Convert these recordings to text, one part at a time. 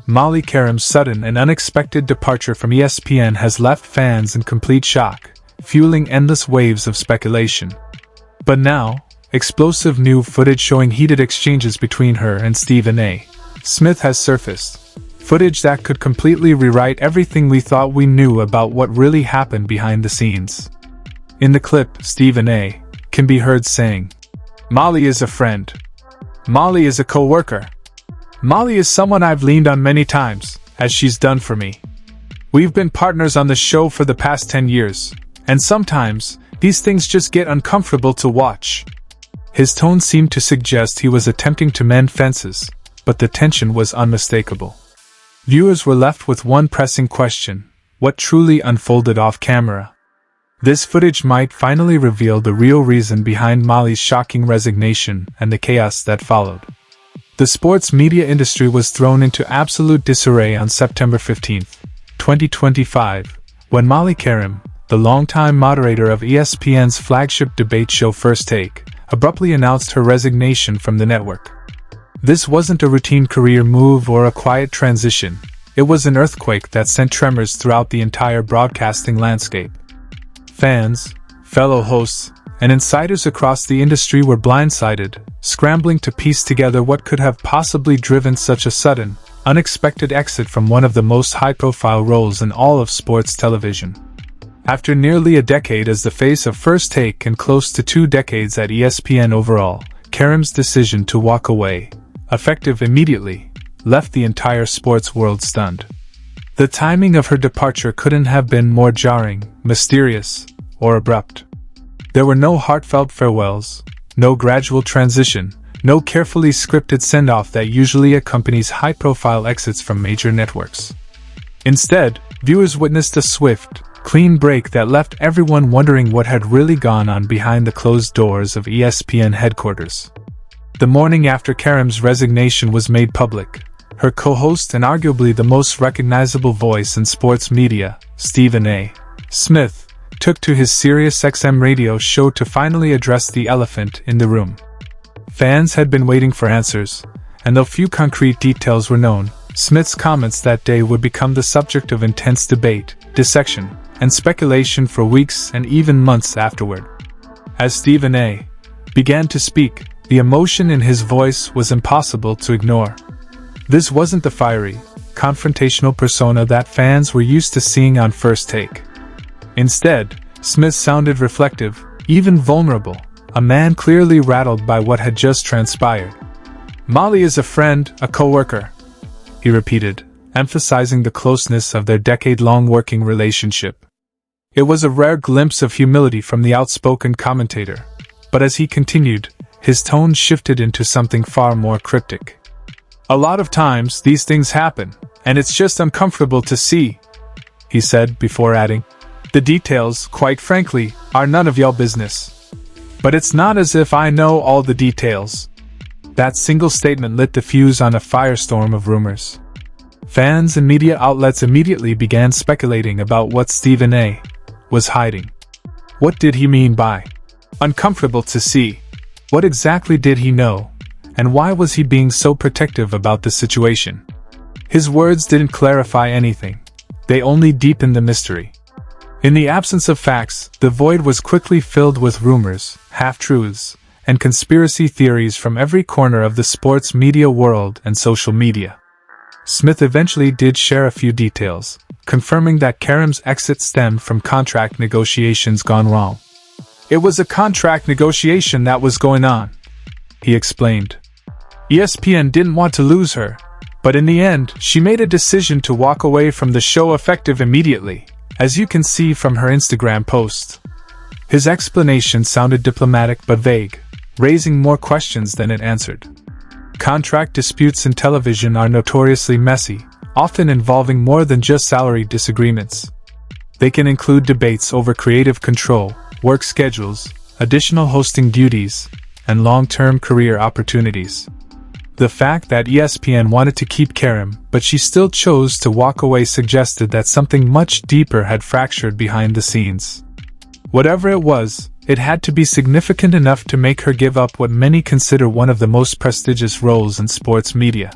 Molly Qerim's sudden and unexpected departure from ESPN has left fans in complete shock, fueling endless waves of speculation. But now, explosive new footage showing heated exchanges between her and Stephen A. Smith has surfaced. Footage that could completely rewrite everything we thought we knew about what really happened behind the scenes. In the clip, Stephen A. can be heard saying, "Molly is a friend. Molly is a co-worker. Molly is someone I've leaned on many times, as she's done for me. We've been partners on the show for the past 10 years, and sometimes, these things just get uncomfortable to watch." His tone seemed to suggest he was attempting to mend fences, but the tension was unmistakable. Viewers were left with one pressing question: what truly unfolded off camera? This footage might finally reveal the real reason behind Molly's shocking resignation and the chaos that followed. The sports media industry was thrown into absolute disarray on September 15, 2025, when Molly Qerim, the longtime moderator of ESPN's flagship debate show First Take, abruptly announced her resignation from the network. This wasn't a routine career move or a quiet transition. It was an earthquake that sent tremors throughout the entire broadcasting landscape. Fans, fellow hosts, and insiders across the industry were blindsided, scrambling to piece together what could have possibly driven such a sudden, unexpected exit from one of the most high-profile roles in all of sports television. After nearly a decade as the face of First Take and close to 2 decades at ESPN overall, Qerim's decision to walk away, effective immediately, left the entire sports world stunned. The timing of her departure couldn't have been more jarring, mysterious, or abrupt. There were no heartfelt farewells, no gradual transition, no carefully scripted send-off that usually accompanies high-profile exits from major networks. Instead, viewers witnessed a swift, clean break that left everyone wondering what had really gone on behind the closed doors of ESPN headquarters. The morning after Qerim's resignation was made public, her co-host and arguably the most recognizable voice in sports media, Stephen A. Smith, took to his SiriusXM radio show to finally address the elephant in the room. Fans had been waiting for answers, and though few concrete details were known, Smith's comments that day would become the subject of intense debate, dissection, and speculation for weeks and even months afterward. As Stephen A. began to speak, the emotion in his voice was impossible to ignore. This wasn't the fiery, confrontational persona that fans were used to seeing on First Take. Instead, Smith sounded reflective, even vulnerable, a man clearly rattled by what had just transpired. "Molly is a friend, a co-worker," he repeated, emphasizing the closeness of their decade-long working relationship. It was a rare glimpse of humility from the outspoken commentator, but as he continued, his tone shifted into something far more cryptic. "A lot of times, these things happen, and it's just uncomfortable to see," he said before adding, "The details, quite frankly, are none of y'all business. But it's not as if I know all the details." That single statement lit the fuse on a firestorm of rumors. Fans and media outlets immediately began speculating about what Stephen A. was hiding. What did he mean by uncomfortable to see? What exactly did he know? And why was he being so protective about the situation? His words didn't clarify anything. They only deepened the mystery. In the absence of facts, the void was quickly filled with rumors, half-truths, and conspiracy theories from every corner of the sports media world and social media. Smith eventually did share a few details, confirming that Qerim's exit stemmed from contract negotiations gone wrong. "It was a contract negotiation that was going on," he explained. "ESPN didn't want to lose her, but in the end, she made a decision to walk away from the show effective immediately, as you can see from her Instagram post." His explanation sounded diplomatic but vague, raising more questions than it answered. Contract disputes in television are notoriously messy, often involving more than just salary disagreements. They can include debates over creative control, work schedules, additional hosting duties, and long-term career opportunities. The fact that ESPN wanted to keep Qerim, but she still chose to walk away suggested that something much deeper had fractured behind the scenes. Whatever it was, it had to be significant enough to make her give up what many consider one of the most prestigious roles in sports media.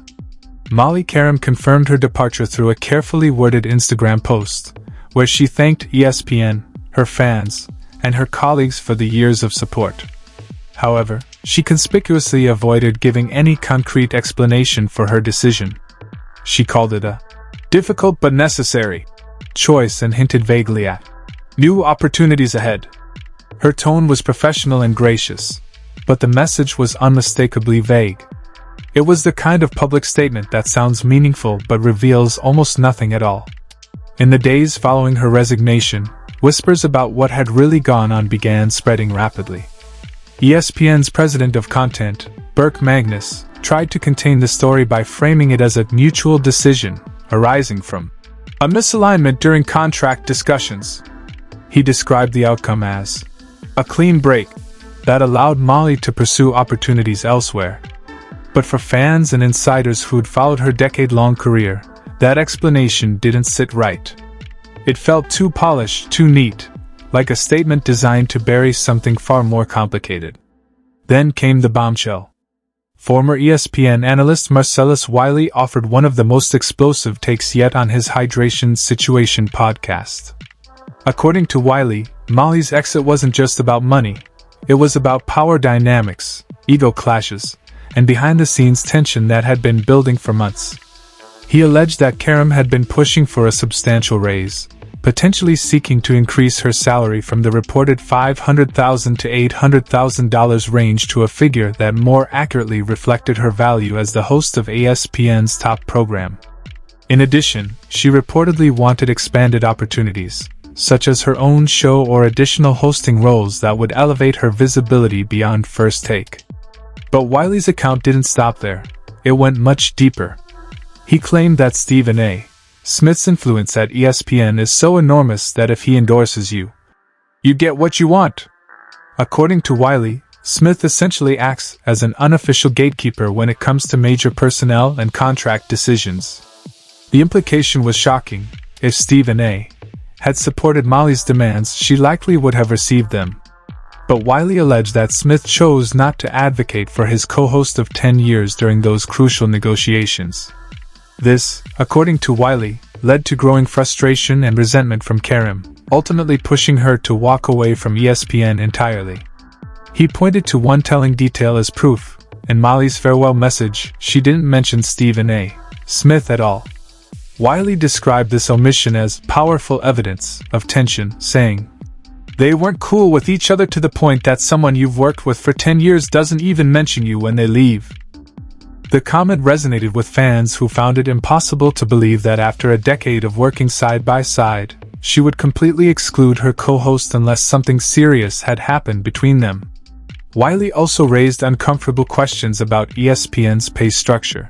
Molly Qerim confirmed her departure through a carefully worded Instagram post, where she thanked ESPN, her fans, and her colleagues for the years of support. However, she conspicuously avoided giving any concrete explanation for her decision. She called it a difficult but necessary choice and hinted vaguely at new opportunities ahead. Her tone was professional and gracious, but the message was unmistakably vague. It was the kind of public statement that sounds meaningful but reveals almost nothing at all. In the days following her resignation, whispers about what had really gone on began spreading rapidly. ESPN's president of content, Burke Magnus, tried to contain the story by framing it as a mutual decision arising from a misalignment during contract discussions. He described the outcome as a clean break that allowed Molly to pursue opportunities elsewhere. But for fans and insiders who'd followed her decade-long career, that explanation didn't sit right. It felt too polished, too neat, like a statement designed to bury something far more complicated. Then came the bombshell. Former ESPN analyst Marcellus Wiley offered one of the most explosive takes yet on his Hydration Situation podcast. According to Wiley, Molly's exit wasn't just about money. It was about power dynamics, ego clashes, and behind-the-scenes tension that had been building for months. He alleged that Qerim had been pushing for a substantial raise, potentially seeking to increase her salary from the reported $500,000 to $800,000 range to a figure that more accurately reflected her value as the host of ESPN's top program. In addition, she reportedly wanted expanded opportunities, such as her own show or additional hosting roles that would elevate her visibility beyond First Take. But Wiley's account didn't stop there. It went much deeper. He claimed that Stephen A. Smith's influence at ESPN is so enormous that if he endorses you, you get what you want. According to Wiley, Smith essentially acts as an unofficial gatekeeper when it comes to major personnel and contract decisions. The implication was shocking. If Stephen A. had supported Molly's demands, she likely would have received them. But Wiley alleged that Smith chose not to advocate for his co-host of 10 years during those crucial negotiations. This, according to Wiley, led to growing frustration and resentment from Qerim, ultimately pushing her to walk away from ESPN entirely. He pointed to one telling detail as proof. In Molly's farewell message, she didn't mention Stephen A. Smith at all. Wiley described this omission as powerful evidence of tension, saying, "They weren't cool with each other to the point that someone you've worked with for 10 years doesn't even mention you when they leave." The comment resonated with fans who found it impossible to believe that after a decade of working side by side, she would completely exclude her co-host unless something serious had happened between them. Wiley also raised uncomfortable questions about ESPN's pay structure.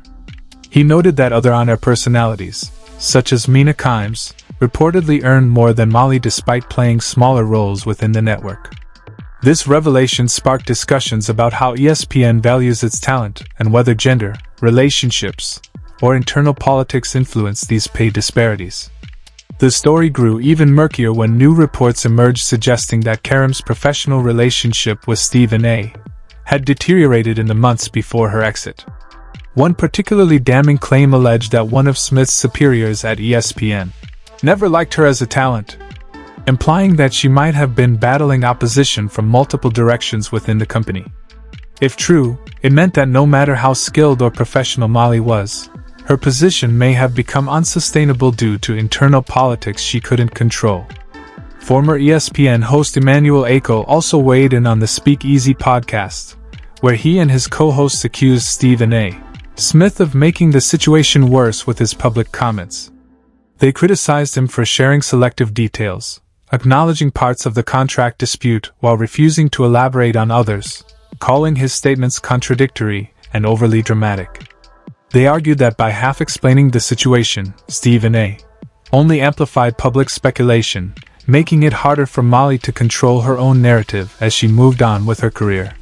He noted that other on-air personalities, such as Mina Kimes, reportedly earned more than Molly despite playing smaller roles within the network. This revelation sparked discussions about how ESPN values its talent and whether gender, relationships, or internal politics influence these pay disparities. The story grew even murkier when new reports emerged suggesting that Qerim's professional relationship with Stephen A. had deteriorated in the months before her exit. One particularly damning claim alleged that one of Smith's superiors at ESPN never liked her as a talent, implying that she might have been battling opposition from multiple directions within the company. If true, it meant that no matter how skilled or professional Molly was, her position may have become unsustainable due to internal politics she couldn't control. Former ESPN host Emmanuel Akel also weighed in on the Speak Easy podcast, where he and his co-hosts accused Stephen A. Smith of making the situation worse with his public comments. They criticized him for sharing selective details, acknowledging parts of the contract dispute while refusing to elaborate on others, calling his statements contradictory and overly dramatic. They argued that by half-explaining the situation, Stephen A. only amplified public speculation, making it harder for Molly to control her own narrative as she moved on with her career.